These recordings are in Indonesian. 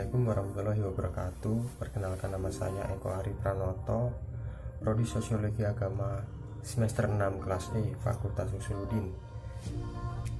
Assalamualaikum warahmatullahi wabarakatuh. Perkenalkan, nama saya Eko Ari Pranoto, Prodi Sosiologi Agama semester 6 kelas E, Fakultas Usuluddin.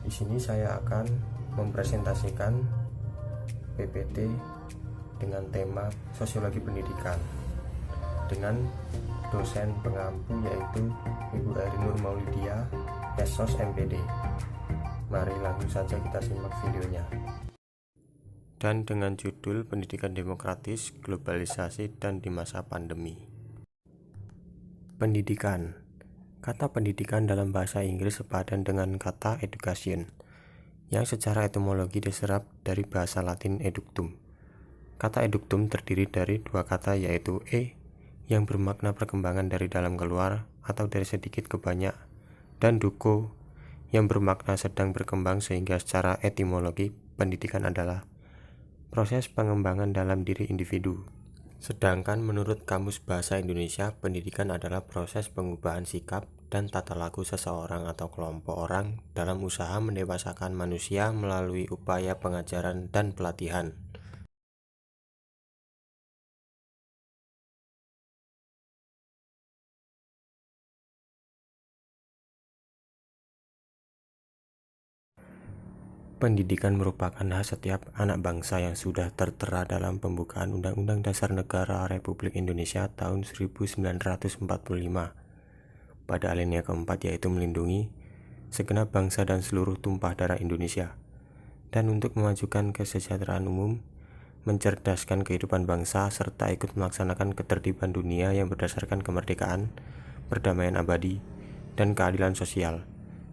Di sini saya akan mempresentasikan PPT dengan tema Sosiologi Pendidikan dengan dosen pengampu yaitu Ibu Eri Nur Maulidia, SOS MPD. Mari langsung saja kita simak videonya. Dan dengan judul Pendidikan Demokratis, Globalisasi, dan di Masa Pandemi. Pendidikan. Kata pendidikan dalam bahasa Inggris sepadan dengan kata education, yang secara etimologi diserap dari bahasa Latin eductum. Kata eductum terdiri dari dua kata, yaitu yang bermakna perkembangan dari dalam keluar atau dari sedikit ke banyak, dan duco yang bermakna sedang berkembang, sehingga secara etimologi pendidikan adalah proses pengembangan dalam diri individu. Sedangkan menurut Kamus Bahasa Indonesia, pendidikan adalah proses pengubahan sikap dan tata laku seseorang atau kelompok orang dalam usaha mendewasakan manusia melalui upaya pengajaran dan pelatihan. Pendidikan merupakan hak setiap anak bangsa yang sudah tertera dalam pembukaan Undang-Undang Dasar Negara Republik Indonesia tahun 1945 pada alinea keempat, yaitu melindungi segenap bangsa dan seluruh tumpah darah Indonesia, dan untuk memajukan kesejahteraan umum, mencerdaskan kehidupan bangsa, serta ikut melaksanakan ketertiban dunia yang berdasarkan kemerdekaan, perdamaian abadi, dan keadilan sosial.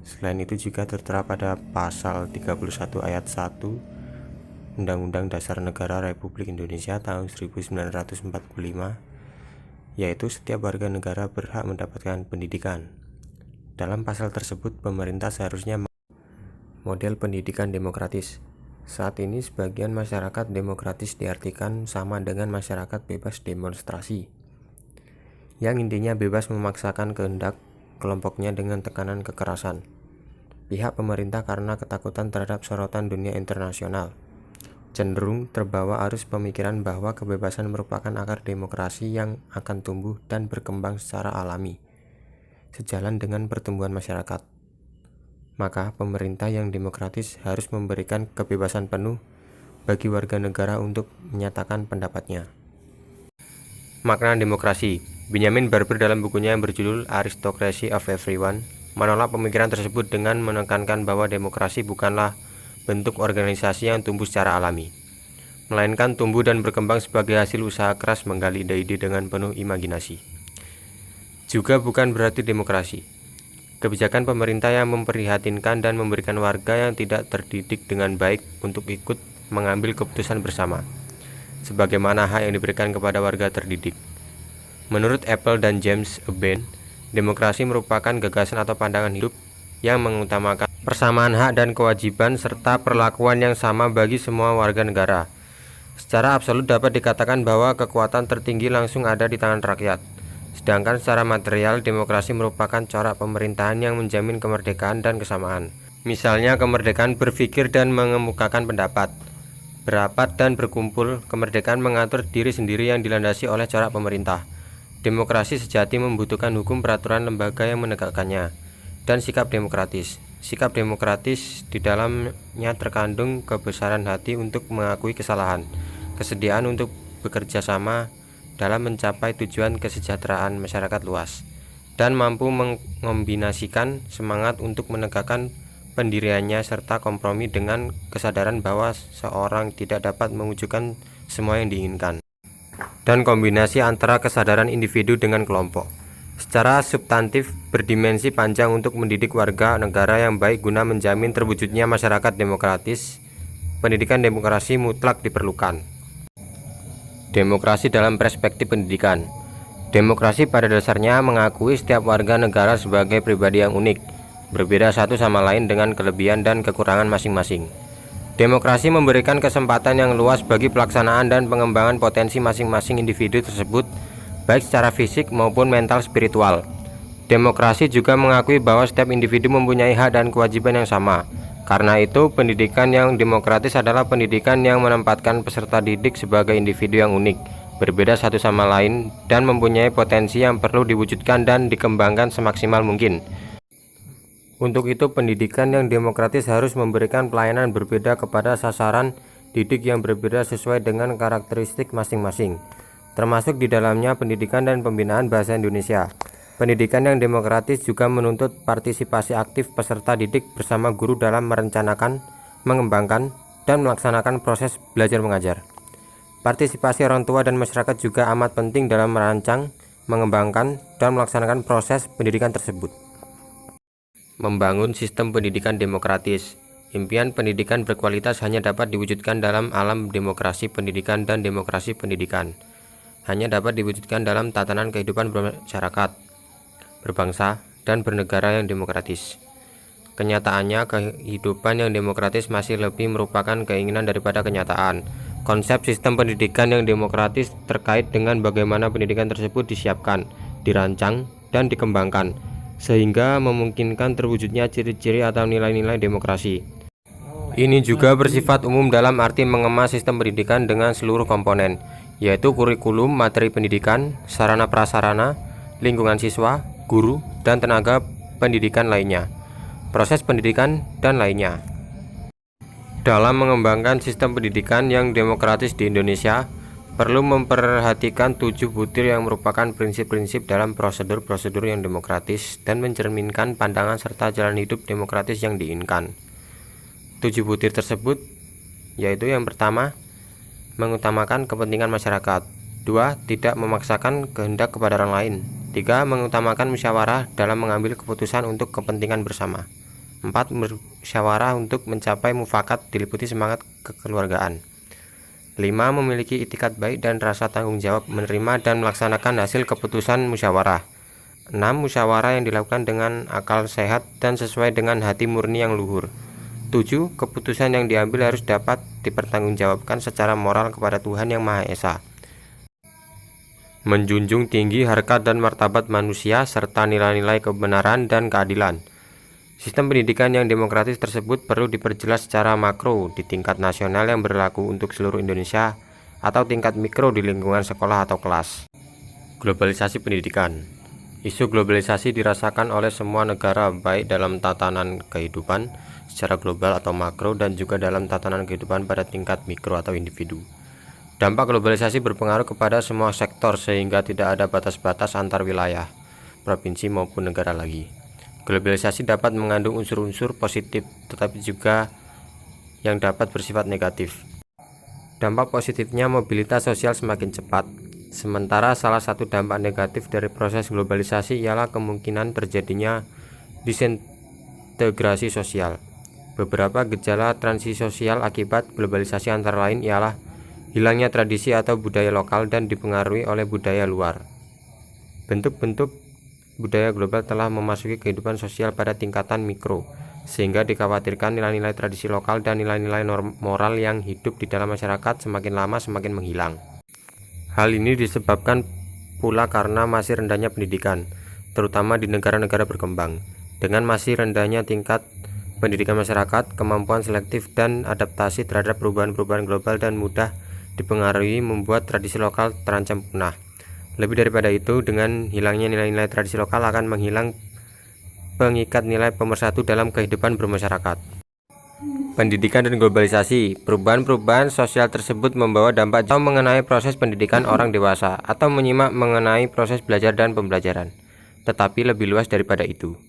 Selain itu juga tertera pada pasal 31 ayat 1 Undang-Undang Dasar Negara Republik Indonesia tahun 1945, yaitu setiap warga negara berhak mendapatkan pendidikan. Dalam pasal tersebut, pemerintah seharusnya model pendidikan demokratis. Saat ini sebagian masyarakat demokratis diartikan sama dengan masyarakat bebas demonstrasi, yang intinya bebas memaksakan kehendak kelompoknya dengan tekanan kekerasan pihak pemerintah karena ketakutan terhadap sorotan dunia internasional. Cenderung terbawa arus pemikiran bahwa kebebasan merupakan akar demokrasi yang akan tumbuh dan berkembang secara alami, sejalan dengan pertumbuhan masyarakat. Maka pemerintah yang demokratis harus memberikan kebebasan penuh bagi warga negara untuk menyatakan pendapatnya. Makna demokrasi. Benjamin Barber dalam bukunya yang berjudul Aristocracy of Everyone menolak pemikiran tersebut dengan menekankan bahwa demokrasi bukanlah bentuk organisasi yang tumbuh secara alami, melainkan tumbuh dan berkembang sebagai hasil usaha keras menggali ide-ide dengan penuh imajinasi. Juga bukan berarti demokrasi kebijakan pemerintah yang memprihatinkan dan memberikan warga yang tidak terdidik dengan baik untuk ikut mengambil keputusan bersama, sebagaimana hak yang diberikan kepada warga terdidik. Menurut Apple dan James Eben, demokrasi merupakan gagasan atau pandangan hidup yang mengutamakan persamaan hak dan kewajiban serta perlakuan yang sama bagi semua warga negara. Secara absolut dapat dikatakan bahwa kekuatan tertinggi langsung ada di tangan rakyat. Sedangkan secara material, demokrasi merupakan corak pemerintahan yang menjamin kemerdekaan dan kesamaan. Misalnya kemerdekaan berpikir dan mengemukakan pendapat, berapat dan berkumpul. Kemerdekaan mengatur diri sendiri yang dilandasi oleh corak pemerintah. Demokrasi sejati membutuhkan hukum, peraturan, lembaga yang menegakkannya, dan sikap demokratis. Sikap demokratis di dalamnya terkandung kebesaran hati untuk mengakui kesalahan, kesediaan untuk bekerja sama dalam mencapai tujuan kesejahteraan masyarakat luas, dan mampu mengombinasikan semangat untuk menegakkan pendiriannya serta kompromi dengan kesadaran bahwa seorang tidak dapat mewujudkan semua yang diinginkan, dan kombinasi antara kesadaran individu dengan kelompok. Secara substantif berdimensi panjang untuk mendidik warga negara yang baik guna menjamin terwujudnya masyarakat demokratis. Pendidikan demokrasi mutlak diperlukan. Demokrasi dalam perspektif pendidikan. Demokrasi pada dasarnya mengakui setiap warga negara sebagai pribadi yang unik, berbeda satu sama lain dengan kelebihan dan kekurangan masing-masing. Demokrasi memberikan kesempatan yang luas bagi pelaksanaan dan pengembangan potensi masing-masing individu tersebut, baik secara fisik maupun mental spiritual. Demokrasi juga mengakui bahwa setiap individu mempunyai hak dan kewajiban yang sama, Karena itu, pendidikan yang demokratis adalah pendidikan yang menempatkan peserta didik sebagai individu yang unik, berbeda satu sama lain, dan mempunyai potensi yang perlu diwujudkan dan dikembangkan semaksimal mungkin. Untuk itu, pendidikan yang demokratis harus memberikan pelayanan berbeda kepada sasaran didik yang berbeda sesuai dengan karakteristik masing-masing, termasuk di dalamnya pendidikan dan pembinaan bahasa Indonesia. Pendidikan yang demokratis juga menuntut partisipasi aktif peserta didik bersama guru dalam merencanakan, mengembangkan, dan melaksanakan proses belajar mengajar. Partisipasi orang tua dan masyarakat juga amat penting dalam merancang, mengembangkan, dan melaksanakan proses pendidikan tersebut. Membangun sistem pendidikan demokratis. Impian pendidikan berkualitas hanya dapat diwujudkan dalam alam demokrasi pendidikan dan demokrasi pendidikan. Hanya dapat diwujudkan dalam tatanan kehidupan bermasyarakat, berbangsa, dan bernegara yang demokratis. Kenyataannya, kehidupan yang demokratis masih lebih merupakan keinginan daripada kenyataan. Konsep sistem pendidikan yang demokratis terkait dengan bagaimana pendidikan tersebut disiapkan, dirancang, dan dikembangkan, sehingga memungkinkan terwujudnya ciri-ciri atau nilai-nilai demokrasi. Ini juga bersifat umum dalam arti mengemas sistem pendidikan dengan seluruh komponen, yaitu kurikulum, materi pendidikan, sarana prasarana, lingkungan siswa, guru, dan tenaga pendidikan lainnya, proses pendidikan, dan lainnya. Dalam mengembangkan sistem pendidikan yang demokratis di Indonesia, perlu memperhatikan 7 butir yang merupakan prinsip-prinsip dalam prosedur-prosedur yang demokratis dan mencerminkan pandangan serta jalan hidup demokratis yang diinginkan. 7 butir tersebut yaitu: yang pertama, mengutamakan kepentingan masyarakat. 2. Tidak memaksakan kehendak kepada orang lain. 3. Mengutamakan musyawarah dalam mengambil keputusan untuk kepentingan bersama. 4. Musyawarah untuk mencapai mufakat diliputi semangat kekeluargaan. 5. Memiliki itikat baik dan rasa tanggung jawab menerima dan melaksanakan hasil keputusan musyawarah. 6. Musyawarah yang dilakukan dengan akal sehat dan sesuai dengan hati murni yang luhur. 7. Keputusan yang diambil harus dapat dipertanggungjawabkan secara moral kepada Tuhan Yang Maha Esa. Menjunjung tinggi harkat dan martabat manusia serta nilai-nilai kebenaran dan keadilan. Sistem pendidikan yang demokratis tersebut perlu diperjelas secara makro di tingkat nasional yang berlaku untuk seluruh Indonesia atau tingkat mikro di lingkungan sekolah atau kelas. Globalisasi pendidikan. Isu globalisasi dirasakan oleh semua negara baik dalam tatanan kehidupan secara global atau makro dan juga dalam tatanan kehidupan pada tingkat mikro atau individu. Dampak globalisasi berpengaruh kepada semua sektor sehingga tidak ada batas-batas antar wilayah, provinsi maupun negara lagi. Globalisasi dapat mengandung unsur-unsur positif tetapi juga yang dapat bersifat negatif. Dampak positifnya mobilitas sosial semakin cepat. Sementara salah satu dampak negatif dari proses globalisasi ialah kemungkinan terjadinya disintegrasi sosial. Beberapa gejala transisi sosial akibat globalisasi antara lain ialah hilangnya tradisi atau budaya lokal dan dipengaruhi oleh budaya luar. Bentuk-bentuk budaya global telah memasuki kehidupan sosial pada tingkatan mikro, sehingga dikhawatirkan nilai-nilai tradisi lokal dan nilai-nilai moral yang hidup di dalam masyarakat semakin lama semakin menghilang. Hal ini disebabkan pula karena masih rendahnya pendidikan, terutama di negara-negara berkembang. Dengan masih rendahnya tingkat pendidikan masyarakat, kemampuan selektif dan adaptasi terhadap perubahan-perubahan global dan mudah dipengaruhi membuat tradisi lokal terancam punah. Lebih daripada itu, dengan hilangnya nilai-nilai tradisi lokal akan menghilang pengikat nilai pemersatu dalam kehidupan bermasyarakat. Pendidikan dan globalisasi. Perubahan-perubahan sosial tersebut membawa dampak jauh mengenai proses pendidikan orang dewasa atau menyimak mengenai proses belajar dan pembelajaran, tetapi lebih luas daripada itu,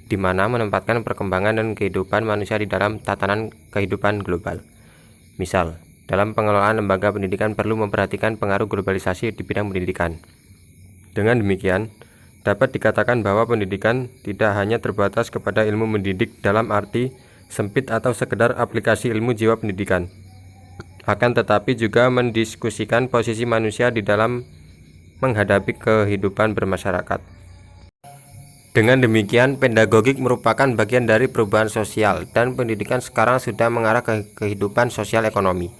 di mana menempatkan perkembangan dan kehidupan manusia di dalam tatanan kehidupan global. Misal, dalam pengelolaan lembaga pendidikan perlu memperhatikan pengaruh globalisasi di bidang pendidikan. Dengan demikian, dapat dikatakan bahwa pendidikan tidak hanya terbatas kepada ilmu mendidik dalam arti sempit atau sekedar aplikasi ilmu jiwa pendidikan, akan tetapi juga mendiskusikan posisi manusia di dalam menghadapi kehidupan bermasyarakat. Dengan demikian, pedagogik merupakan bagian dari perubahan sosial dan pendidikan sekarang sudah mengarah ke kehidupan sosial ekonomi.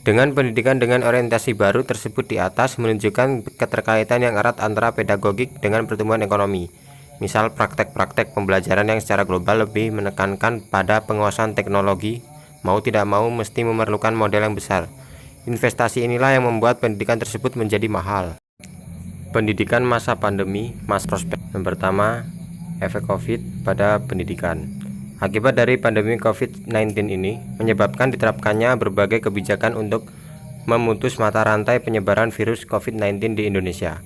Dengan pendidikan dengan orientasi baru tersebut di atas menunjukkan keterkaitan yang erat antara pedagogik dengan pertumbuhan ekonomi. Misal praktek-praktek pembelajaran yang secara global lebih menekankan pada penguasaan teknologi, mau tidak mau mesti memerlukan model yang besar. Investasi inilah yang membuat pendidikan tersebut menjadi mahal. Pendidikan masa pandemi, masa prospek. Yang pertama, efek COVID pada pendidikan. Akibat dari pandemi COVID-19 ini menyebabkan diterapkannya berbagai kebijakan untuk memutus mata rantai penyebaran virus COVID-19 di Indonesia.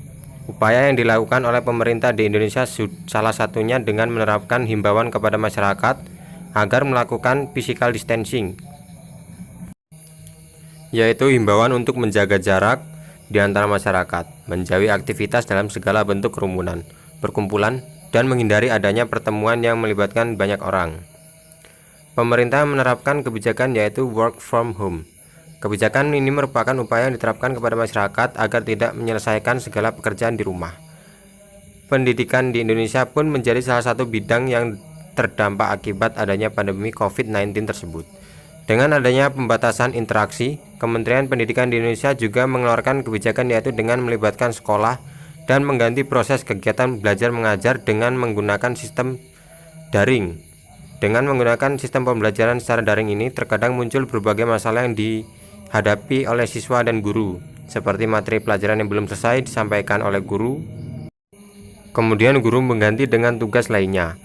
Upaya yang dilakukan oleh pemerintah di Indonesia salah satunya dengan menerapkan himbauan kepada masyarakat agar melakukan physical distancing, yaitu himbauan untuk menjaga jarak di antara masyarakat, menjauhi aktivitas dalam segala bentuk kerumunan, perkumpulan, dan menghindari adanya pertemuan yang melibatkan banyak orang. Pemerintah menerapkan kebijakan yaitu work from home. Kebijakan ini merupakan upaya yang diterapkan kepada masyarakat agar tidak menyelesaikan segala pekerjaan di rumah. Pendidikan di Indonesia pun menjadi salah satu bidang yang terdampak akibat adanya pandemi COVID-19 tersebut. Dengan adanya pembatasan interaksi, Kementerian Pendidikan di Indonesia juga mengeluarkan kebijakan yaitu dengan melibatkan sekolah dan mengganti proses kegiatan belajar mengajar dengan menggunakan sistem daring. Dengan menggunakan sistem pembelajaran secara daring ini, terkadang muncul berbagai masalah yang dihadapi oleh siswa dan guru, seperti materi pelajaran yang belum selesai disampaikan oleh guru, kemudian guru mengganti dengan tugas lainnya.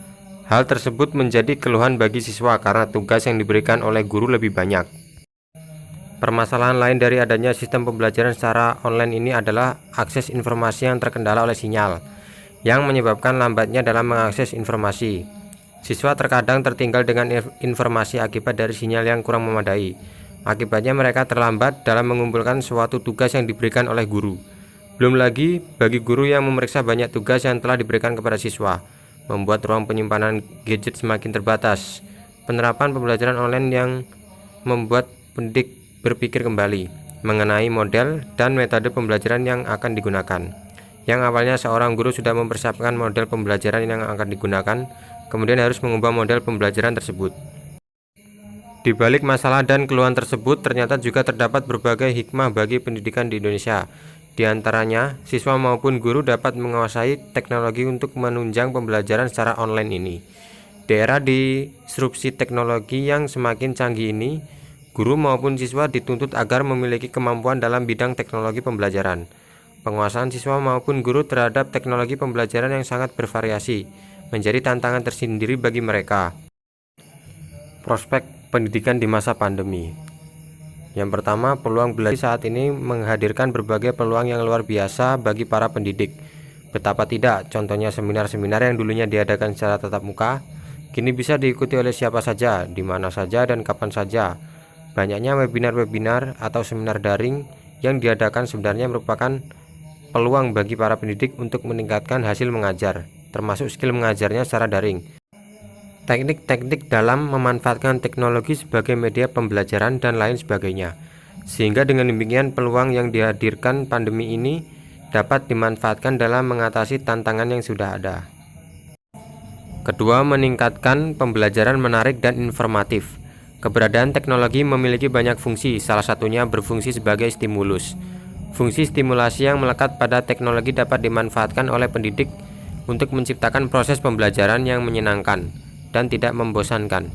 Hal tersebut menjadi keluhan bagi siswa karena tugas yang diberikan oleh guru lebih banyak. Permasalahan lain dari adanya sistem pembelajaran secara online ini adalah akses informasi yang terkendala oleh sinyal, yang menyebabkan lambatnya dalam mengakses informasi. Siswa terkadang tertinggal dengan informasi akibat dari sinyal yang kurang memadai. Akibatnya mereka terlambat dalam mengumpulkan suatu tugas yang diberikan oleh guru. Belum lagi bagi guru yang memeriksa banyak tugas yang telah diberikan kepada siswa, membuat ruang penyimpanan gadget semakin terbatas. Penerapan pembelajaran online yang membuat pendidik berpikir kembali mengenai model dan metode pembelajaran yang akan digunakan. Yang awalnya seorang guru sudah mempersiapkan model pembelajaran yang akan digunakan, kemudian harus mengubah model pembelajaran tersebut. Di balik masalah dan keluhan tersebut, ternyata juga terdapat berbagai hikmah bagi pendidikan di Indonesia. Di antaranya, siswa maupun guru dapat menguasai teknologi untuk menunjang pembelajaran secara online ini. Di era disrupsi teknologi yang semakin canggih ini, guru maupun siswa dituntut agar memiliki kemampuan dalam bidang teknologi pembelajaran. Penguasaan siswa maupun guru terhadap teknologi pembelajaran yang sangat bervariasi menjadi tantangan tersendiri bagi mereka. Prospek pendidikan di masa pandemi. Yang pertama, peluang belajar saat ini menghadirkan berbagai peluang yang luar biasa bagi para pendidik. Betapa tidak, contohnya seminar-seminar yang dulunya diadakan secara tatap muka, kini bisa diikuti oleh siapa saja, di mana saja dan kapan saja. Banyaknya webinar-webinar atau seminar daring yang diadakan sebenarnya merupakan peluang bagi para pendidik untuk meningkatkan hasil mengajar, termasuk skill mengajarnya secara daring. Teknik-teknik dalam memanfaatkan teknologi sebagai media pembelajaran dan lain sebagainya. Sehingga dengan demikian peluang yang dihadirkan pandemi ini dapat dimanfaatkan dalam mengatasi tantangan yang sudah ada. Kedua, meningkatkan pembelajaran menarik dan informatif. Keberadaan teknologi memiliki banyak fungsi, salah satunya berfungsi sebagai stimulus. Fungsi stimulasi yang melekat pada teknologi dapat dimanfaatkan oleh pendidik untuk menciptakan proses pembelajaran yang menyenangkan dan tidak membosankan.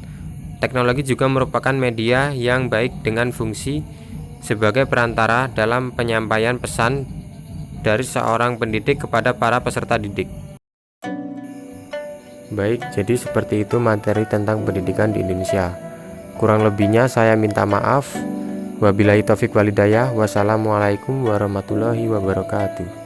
Teknologi juga merupakan media yang baik dengan fungsi sebagai perantara dalam penyampaian pesan dari seorang pendidik kepada para peserta didik. Baik, jadi seperti itu materi tentang pendidikan di Indonesia. Kurang lebihnya saya minta maaf. Wabillahi taufik walhidayah. Wassalamualaikum warahmatullahi wabarakatuh.